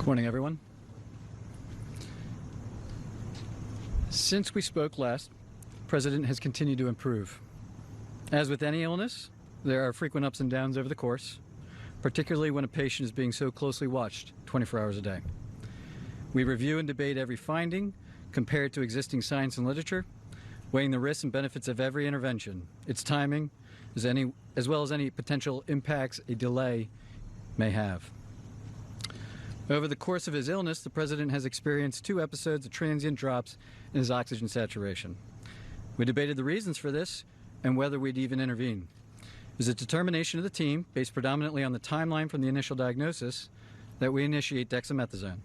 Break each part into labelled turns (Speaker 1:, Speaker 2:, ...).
Speaker 1: Morning, everyone. Since we spoke last, the President has continued to improve. As with any illness, there are frequent ups and downs over the course, particularly when a patient is being so closely watched 24 hours a day. We review and debate every finding, compare it to existing science and literature, weighing the risks and benefits of every intervention, its timing, as well as any potential impacts a delay may have. Over the course of his illness, the President has experienced 2 episodes of transient drops in his oxygen saturation. We debated the reasons for this and whether we'd even intervene. It was a determination of the team, based predominantly on the timeline from the initial diagnosis, that we initiate dexamethasone.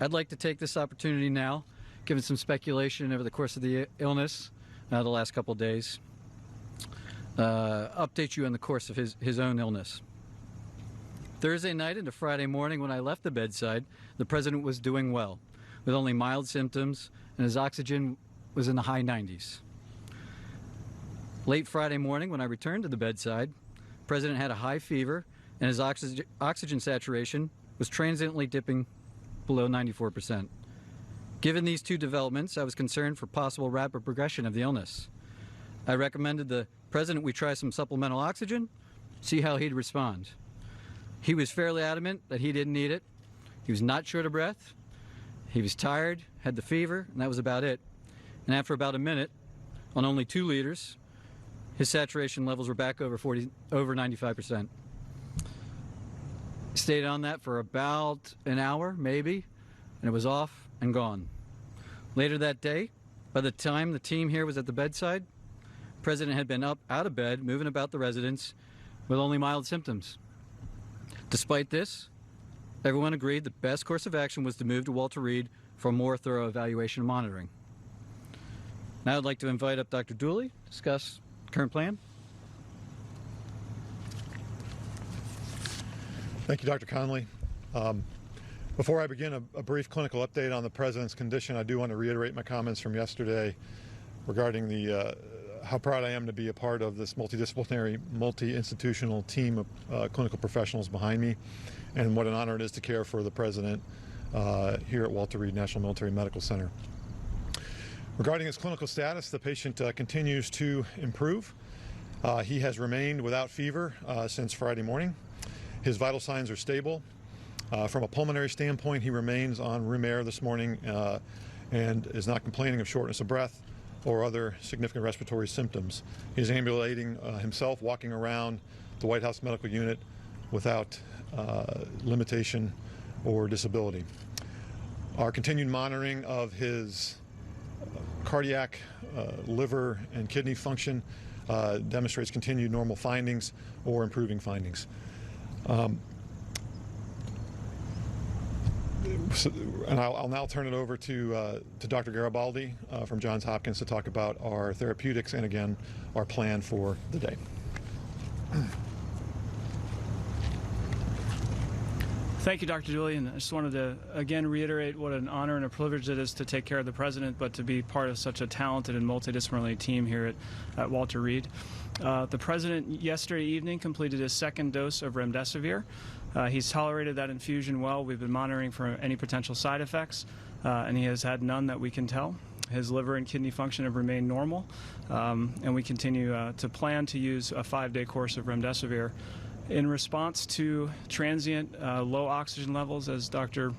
Speaker 1: I'd like to take this opportunity now, given some speculation over the course of the illness, the last couple of days, update you on the course of his own illness. Thursday night into Friday morning when I left the bedside, the President was doing well, with only mild symptoms, and his oxygen was in the high 90s. Late Friday morning when I returned to the bedside, the President had a high fever, and his oxygen saturation was transiently dipping below 94%. Given these 2 developments, I was concerned for possible rapid progression of the illness. I recommended the President we try some supplemental oxygen, see how he'd respond. He was fairly adamant that he didn't need it. He was not short of breath. He was tired, had the fever, and that was about it. And after about a minute, on only 2 liters, his saturation levels were back over 95%. Stayed on that for about an hour, maybe, and it was off and gone. Later that day, by the time the team here was at the bedside, the President had been up out of bed, moving about the residence with only mild symptoms. Despite this, everyone agreed the best course of action was to move to Walter Reed for a more thorough evaluation and monitoring. Now I'd like to invite up Dr. Dooley to discuss the current plan.
Speaker 2: Thank you, Dr. Conley. Before I begin a brief clinical update on the President's condition, I do want to reiterate my comments from yesterday regarding how proud I am to be a part of this multidisciplinary, multi-institutional team of clinical professionals behind me, and what an honor it is to care for the President here at Walter Reed National Military Medical Center. Regarding his clinical status, the patient continues to improve. He has remained without fever since Friday morning. His vital signs are stable. From a pulmonary standpoint, he remains on room air this morning and is not complaining of shortness of breath or other significant respiratory symptoms. He's ambulating himself, walking around the White House Medical Unit without limitation or disability. Our continued monitoring of his cardiac, liver, and kidney function demonstrates continued normal findings or improving findings. And I'll now turn it over to Dr. Garibaldi from Johns Hopkins to talk about our therapeutics and, again, our plan for the day.
Speaker 3: Thank you, Dr. Dooley, and I just wanted to again reiterate what an honor and a privilege it is to take care of the President, but to be part of such a talented and multidisciplinary team here at Walter Reed. The President yesterday evening completed his 2nd dose of remdesivir. He's tolerated that infusion well. We've been monitoring for any potential side effects, and he has had none that we can tell. His liver and kidney function have remained normal, and we continue to plan to use a 5-day course of remdesivir. In response to transient low oxygen levels, as Dr.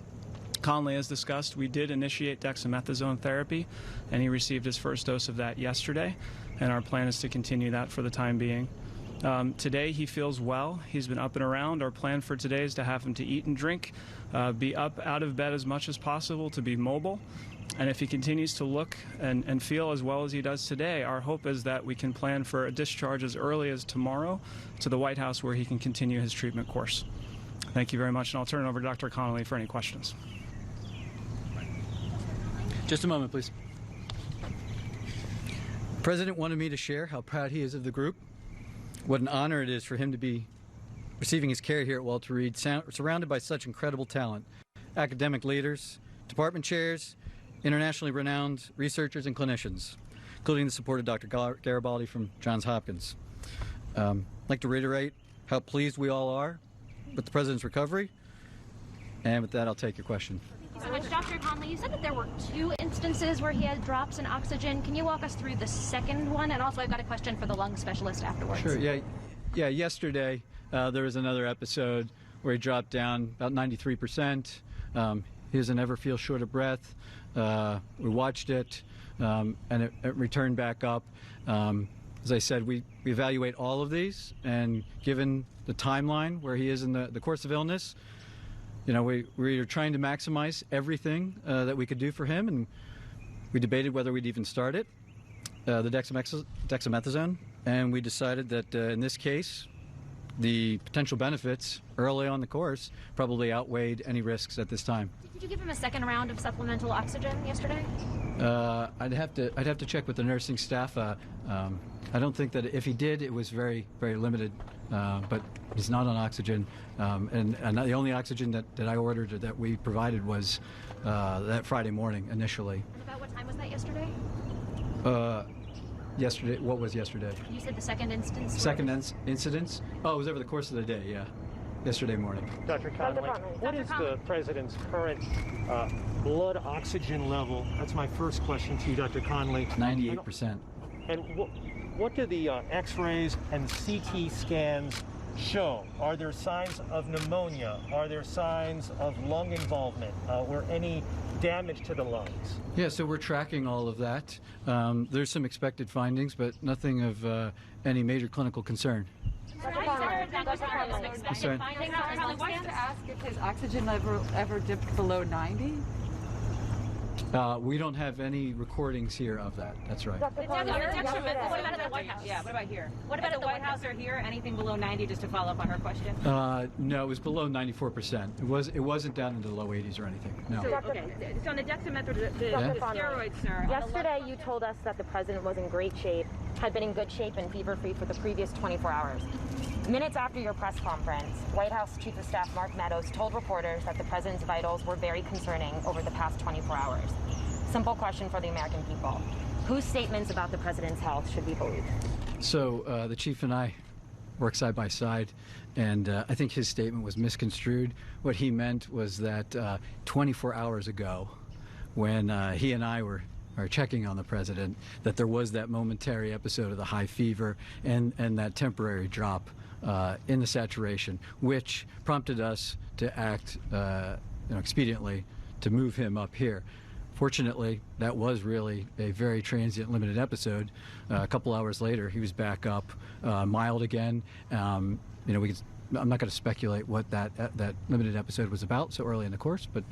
Speaker 3: Conley has discussed, we did initiate dexamethasone therapy, and he received his 1st dose of that yesterday, and our plan is to continue that for the time being. Today he feels well. He's been up and around. Our plan for today is to have him to eat and drink, be up out of bed as much as possible, to be mobile. And if he continues to look and feel as well as he does today, our hope is that we can plan for a discharge as early as tomorrow to the White House, where he can continue his treatment course. Thank you very much, and I'll turn it over to Dr. Conley for any questions.
Speaker 1: Just a moment, please. The President wanted me to share how proud he is of the group, what an honor it is for him to be receiving his care here at Walter Reed, surrounded by such incredible talent, academic leaders, department chairs, internationally renowned researchers and clinicians, including the support of Dr. Garibaldi from Johns Hopkins. I'd like to reiterate how pleased we all are with the President's recovery And with that, I'll take your question.
Speaker 4: So much, Dr. Conley, you said that there were 2 instances where he had drops in oxygen. Can you walk us through the second one? And also, I've got a question for the lung specialist afterwards.
Speaker 1: Sure. Yeah. Yesterday, there was another episode where he dropped down about 93%. He doesn't ever feel short of breath. We watched it, and it returned back up. As I said, we evaluate all of these, and given the timeline where he is in the course of illness, we are trying to maximize everything that we could do for him, and we debated whether we'd even start it, the dexamethasone, and we decided that in this case, the potential benefits early on the course probably outweighed any risks at this time.
Speaker 4: Did you give him a second round of supplemental oxygen yesterday?
Speaker 1: I'd have to check with the nursing staff. I don't think that if he did, it was very, very limited. But he's not on oxygen, and the only oxygen that I ordered or that we provided was that Friday morning initially.
Speaker 4: And about what time was that yesterday?
Speaker 1: Yesterday. What was yesterday?
Speaker 4: You said the second instance.
Speaker 1: Incidents? Oh, it was over the course of the day. Yeah, yesterday morning.
Speaker 5: Dr. Conley, what is the president's current blood oxygen level? That's my first question to you, Dr. Conley.
Speaker 1: 98%.
Speaker 5: And what do the X-rays and CT scans show? Are there signs of pneumonia? Are there signs of lung involvement or any damage to the lungs?
Speaker 1: Yeah, so we're tracking all of that. There's some expected findings, but nothing of any major clinical concern.
Speaker 6: Sorry.
Speaker 4: I'd like
Speaker 6: to ask if his oxygen level ever dipped below 90?
Speaker 1: We don't have any recordings here of that. That's right.
Speaker 7: What about at the White House? Yeah, what about here? What about at the White House or here? Anything below 90, just to follow up on her question?
Speaker 1: No, it was below 94%. It wasn't down into the low 80s or anything. No.
Speaker 7: So, okay. So on the dexamethasone, the steroids, sir.
Speaker 8: Yesterday, you told us that the president was in great shape, had been in good shape and fever-free for the previous 24 hours. Minutes after your press conference, White House Chief of Staff Mark Meadows told reporters that the president's vitals were very concerning over the past 24 hours. Simple question for the American people. Whose statements about the president's health should we believe?
Speaker 1: So the chief and I work side by side, and I think his statement was misconstrued. What he meant was that 24 hours ago, when he and I were checking on the president, that there was that momentary episode of the high fever and that temporary drop in the saturation, which prompted us to act expediently to move him up here. Fortunately, that was really a very transient, limited episode. A couple hours later, he was back up, mild again. I'm not going to speculate what that limited episode was about so early in the course, but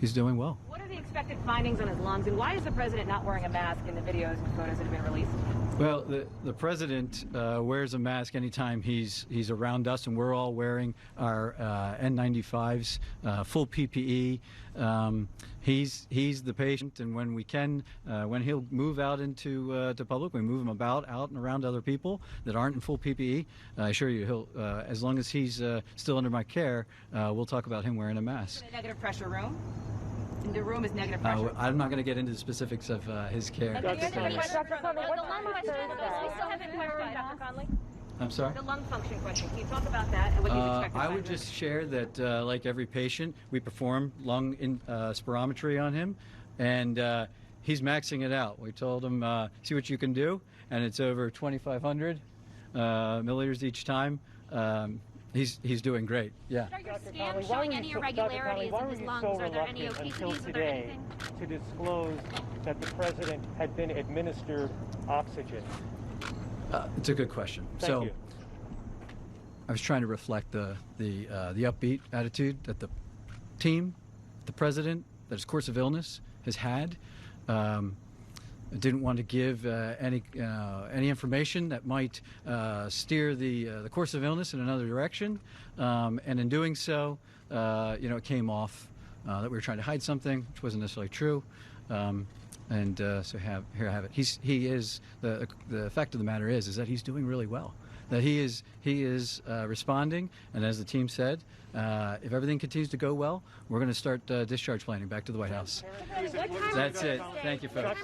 Speaker 1: he's doing well.
Speaker 7: What are the expected findings on his lungs, and why is the president not wearing a mask in the videos and photos that have been released?
Speaker 1: Well, the president wears a mask anytime he's around us, and we're all wearing our N95s, full PPE. He's the patient, and when we can, when he'll move out into to public, we move him out and around other people that aren't in full PPE. I assure you, he'll as long as he's still under my care, we'll talk about him wearing a mask.
Speaker 7: In a negative pressure room? And the room is negative pressure.
Speaker 1: I'm not going to get into the specifics of his care.
Speaker 8: Dr. Conley,
Speaker 7: we still haven't clarified, Dr. Conley.
Speaker 1: I'm sorry?
Speaker 7: The lung function question. Can you talk about that and what you expect?
Speaker 1: I would just share that, like every patient, we perform lung spirometry on him, and he's maxing it out. We told him, see what you can do, and it's over 2,500 milliliters each time. He's doing great. Yeah.
Speaker 4: Are your scans showing any irregularities in his lungs? Are there any obesities? Are there anything?
Speaker 5: To disclose that the president had been administered oxygen?
Speaker 1: It's a good question.
Speaker 5: Thank you.
Speaker 1: I was trying to reflect the upbeat attitude that the team, the president, that his course of illness has had. I didn't want to give any information that might steer the course of illness in another direction, and in doing so, it came off that we were trying to hide something, which wasn't necessarily true. So here I have it. He is the fact of the matter is that he's doing really well. That he is responding, and as the team said, if everything continues to go well, we're going to start discharge planning back to the White House. That's it. Thank you, folks.